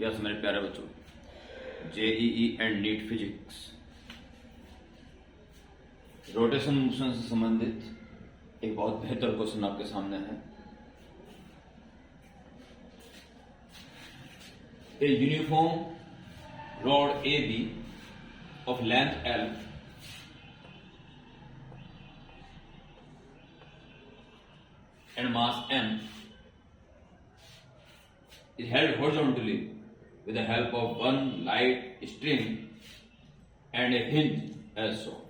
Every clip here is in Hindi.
यस मेरे प्यारे बच्चों, JEE and NEET physics rotation motion से संबंधित एक बहुत बेहतर क्वेश्चन आपके सामने है। A uniform rod A B of length L and mass m is held horizontally with the help of one light string and a hinge as shown।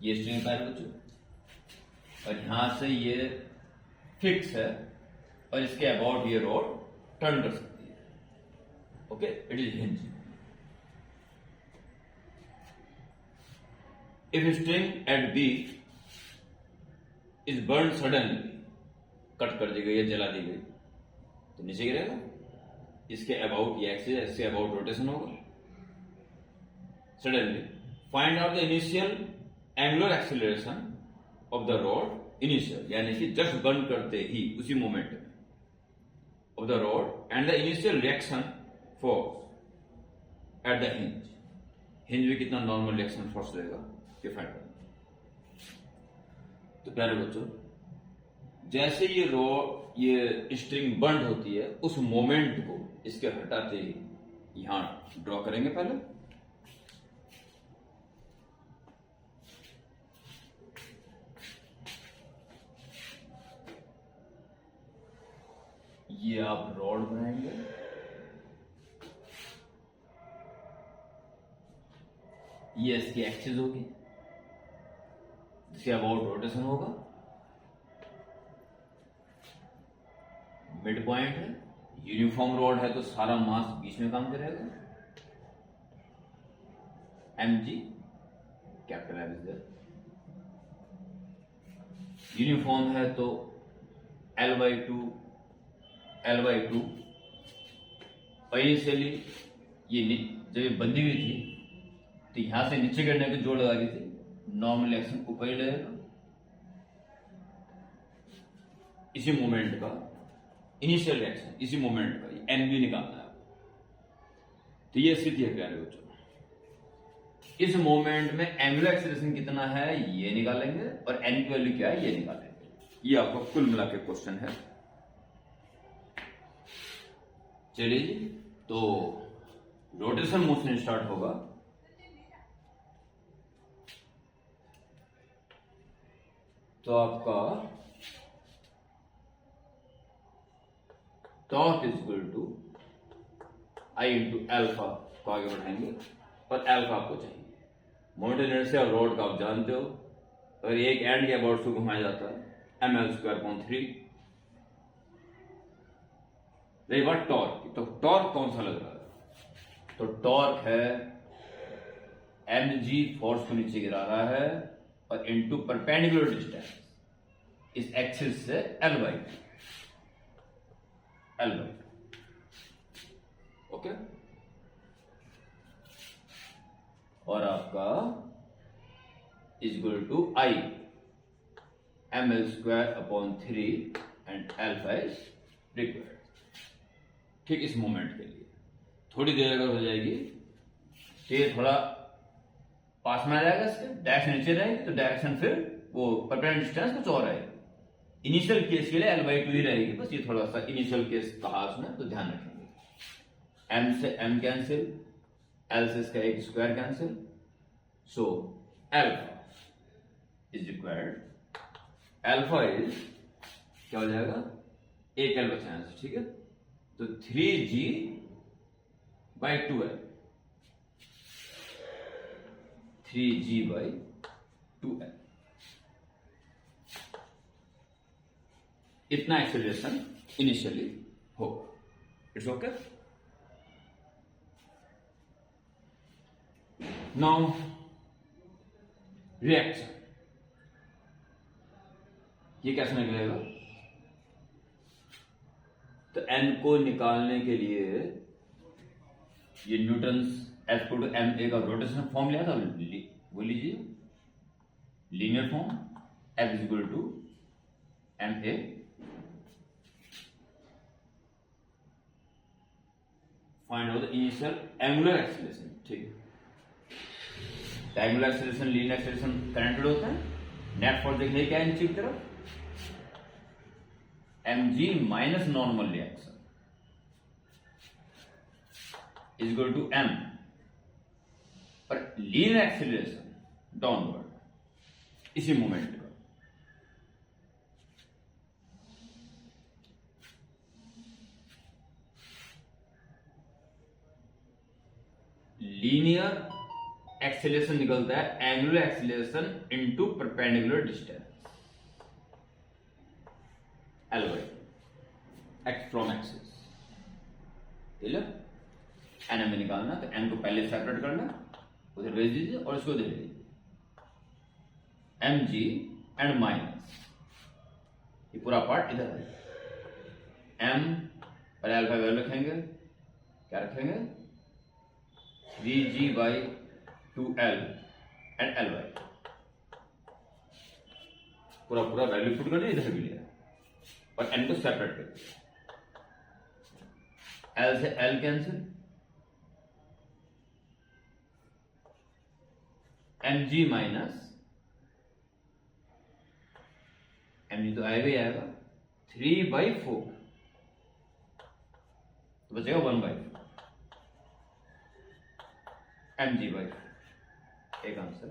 ये स्ट्रिंग का है बच्चों और यहां से ये फिक्स है और इसके अबाउट ये रॉड टर्न कर सकती है। Okay, it is hinge. If string at B is burn suddenly, cut कर दी गई है, जला दी गई, तो नीचे गिरेगा। इसके अबाउट ये एक्सिस, इसके अबाउट रोटेशन होगा suddenly. Find out the initial angular acceleration of the rod initial, यानी कि जस्ट बर्न करते ही उसी मोमेंट में of the rod and the initial reaction force at the hinge. Hinge में कितना नॉर्मल रिएक्शन फोर्स रहेगा ये फाइंड करना। तो प्यारे बच्चों, जैसे ये स्ट्रिंग बंड होती है उस मोमेंट को इसके हटाते ही यहां ड्रॉ करेंगे। पहले ये आप रॉड बनाएंगे, ये इसकी एक्सिस होगी, इसके अबाउट रोटेशन होगा। मिड पॉइंट है, यूनिफॉर्म रॉड है तो सारा मास बीच में काम करेगा। M G capital M is there. Uniform है तो L by 2 और इनिशियली ये जब ये बंधी हुई थी तो यहां से नीचे गिरने की जोड़ लगा दी थी, नॉर्मल एक्शन ऊपर ही रहेगा। इसी मोमेंट का इनिशियल रिएक्शन, इसी मोमेंट का एन बी निकालना है। तो ये स्थिति है प्यारे बच्चों। इस मोमेंट में एंगुलर एक्सेलरेशन कितना है ये निकालेंगे और एन की वैल्यू क्या है ये निकालेंगे। ये आपका कुल मिला के क्वेश्चन है। चलिए जी, तो रोटेशन मोशन स्टार्ट होगा। तो आपका torque is equal to I into alpha को आगे बढ़ाएंगे और एल्फा आपको चाहिए। मोमेंट इनर्शिया और रॉड का आप जानते हो, अगर एक एंड के अबाउट से घुमाया जाता है ml²/3। रही बात टॉर्क की, तो टॉर्क कौन सा लग रहा है? तो टॉर्क है mg, फोर्स को नीचे गिरा रहा है, और इनटू परपेंडिकुलर डिस्टेंस इस एक्सिस से L/2 ओके। और आपका is equal to I ml²/3 and alpha is required. ठीक, इस मोमेंट के लिए थोड़ी देर अगर हो जाएगी तो ये थोड़ा पास में आ जाएगा, इसके डायरेक्शन नीचे रहेगी तो डायरेक्शन फिर वो परपेंडिकुलर डिस्टेंस कुछ और आएगा। इनिशियल केस के लिए L/2 ही रहेगी, बस ये थोड़ा सा इनिशियल केस कहा उसने, तो ध्यान रखेंगे। m से m कैंसिल, L से इसका एक square cancel, so alpha is required. Alpha is क्या हो जाएगा, एक L बचा है, ठीक है। तो 3g/2L, 3g/2L इतना एक्सेलरेशन इनिशियली होगा। It's okay. नाउ रिएक्शन, ये कैसे निकलेगा? तो एन को निकालने के लिए ये न्यूटन्स F=ma का रोटेशन फॉर्म लिया था, वो लीजिए, linear form F=ma। Find out the initial angular acceleration. ठीक है, angular acceleration linear acceleration connected होता है। नेट फोर्स देखने क्या है नीचे की तरफ, mg minus normal reaction is equal to m, पर लीनियर एक्सेलरेशन डाउनवर्ड इसी मोमेंट का। लीनियर एक्सेलरेशन निकलता है angular acceleration into perpendicular distance L by x from axis. ठीक है, एन हमें निकालना, तो एन को पहले सेपरेट करना, उधर भेज दीजिए और इसको दे दीजिए mg एंड माइनस ये पूरा पार्ट इधर है। m पर अल्फा वैल्यू रखेंगे, क्या रखेंगे 3g by 2l and l by पूरा पूरा वैल्यू पुट करना, इधर भी लिया और n को सेपरेट कर दिया। l से l cancel, mg minus mg तो आएगा ही आएगा 3/4, तो बचेगा 1/4 mg/4। एक आंसर।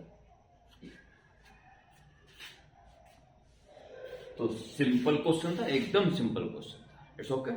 तो सिंपल क्वेश्चन था, एकदम सिंपल क्वेश्चन था। It's okay.